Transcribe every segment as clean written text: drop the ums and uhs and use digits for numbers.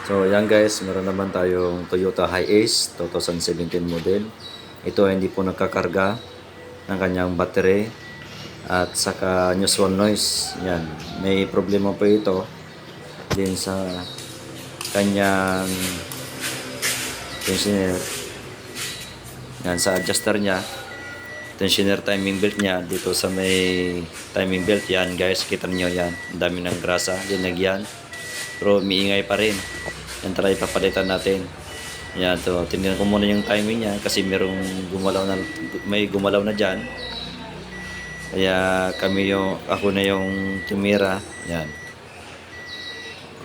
So yan guys, meron naman tayong Toyota Hiace 2017 model. Ito ay hindi po nagkakarga ng kanyang battery at saka usual noise. Yan, may problema po ito din sa kanyang tensioner. Yan, sa adjuster niya, tensioner timing belt niya dito sa may timing belt. Yan guys, kita niyo yan, ang dami ng grasa, linagyan. Pero umiingay pa rin. Yan, try papalitan natin. Yan, to tingnan ko muna yung timing niya kasi may gumalaw na diyan. Kaya ako na yung tumira. Yan.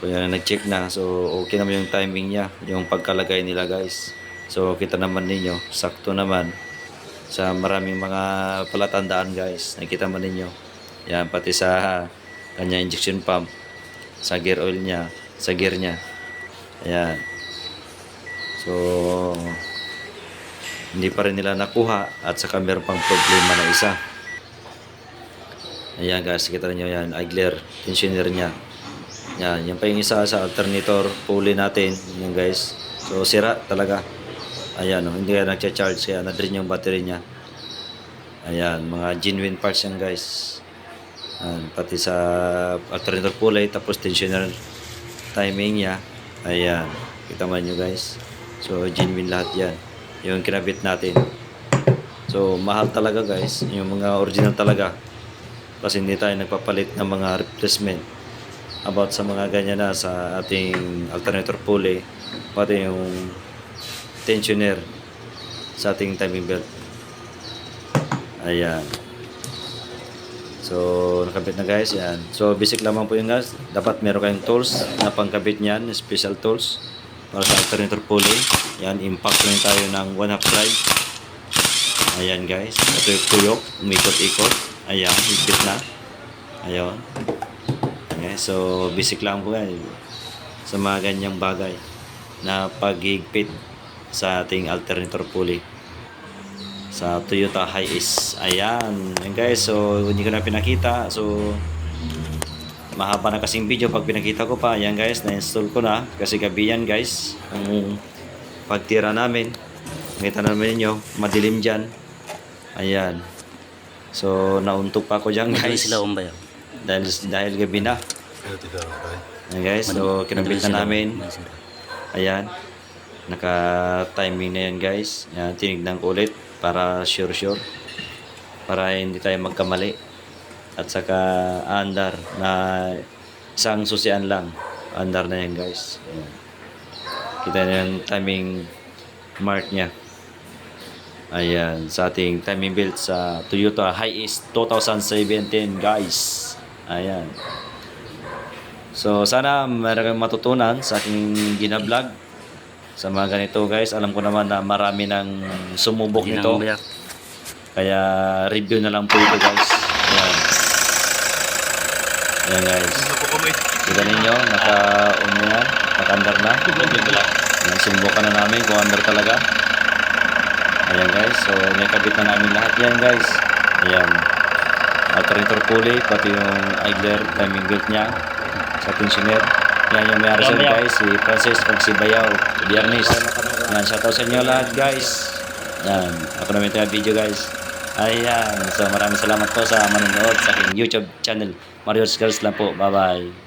Kaya nag-check na. So okay naman yung timing niya, yung pagkalagay nila guys. So kita naman ninyo, sakto naman sa maraming mga palatandaan guys. Nakita man ninyo. Yan, pati sa kanya injection pump, sa gear oil niya, sa gear niya. Ayan. So hindi pa rin nila nakuha at saka meron pang problema na isa. Ayan guys, kita niyo yan, idler, tensioner niya. Yan, yan pa yung isa sa alternator pulley natin, yan guys. So sira talaga. Ayan, hindi kaya nagcha-charge kaya na-drain yung battery niya. Ayan, mga genuine parts yan guys. Ayan, pati sa alternator pulley tapos tensioner timing niya. Ayan, kita man nyo guys. So genuine lahat yan, yung kinabit natin. So mahal talaga guys, yung mga original talaga, kasi hindi tayo nagpapalit ng mga replacement about sa mga ganyan na sa ating alternator pulley, pati yung tensioner sa ating timing belt. Ayan. So nakabit na guys, yan. So basic lamang po yung guys. Dapat meron kayong tools na pangkabit niyan, special tools para sa alternator pulley. Yan, impact rin tayo ng 1/2 drive. Ayan guys, ito yung tuyok, umikot-ikot. Ayan, higpit na. Ayan. Okay, so basic lang po guys sa mga ganyang bagay na paghigpit sa ating alternator pulley sa Toyota Hiace. Ayan. Ayan guys, so hindi ko na pinakita. So mahaba na kasing video pag pinakita ko pa. Ayan guys, na-install ko na kasi gabi yan guys ang pagtira namin. Nakita namin ninyo, madilim dyan. Ayan. So nauntok pa ako dyan guys dahil gabi na. Ayan guys, so kinabit na namin. Ayan, naka timing na yan guys. Ayan, tinignan ko ulit para sure para hindi tayo magkamali. At saka andar na isang susian lang, andar na yan guys. Ayan. Kita na yung timing mark nya. Ayan, sa ating timing belt sa Toyota Hiace 2017 guys. Ayan. So sana meron kayong matutunan sa aking gina-vlog sa mga ganito guys. Alam ko naman na marami nang sumubok nito, kaya review na lang po ito guys. Ayan. Ayan guys, kita ninyo, naka-on na yan, naka-under na. Ayan, subukan na namin kung under talaga. Ayan guys, so nakabit na namin lahat yan guys. Ayan, alternator pulley, pati yung idler timing belt nya sa tensioner. Yan yung may-ari sa guys, si Francis Pagsibayaw, Biyernes. Yan, shoutout sa inyo lahat guys. Yan, ako namin ito yung video guys. Ayan, so maraming salamat po sa manonood sa aking YouTube channel. Mario's Girls lang po, bye bye.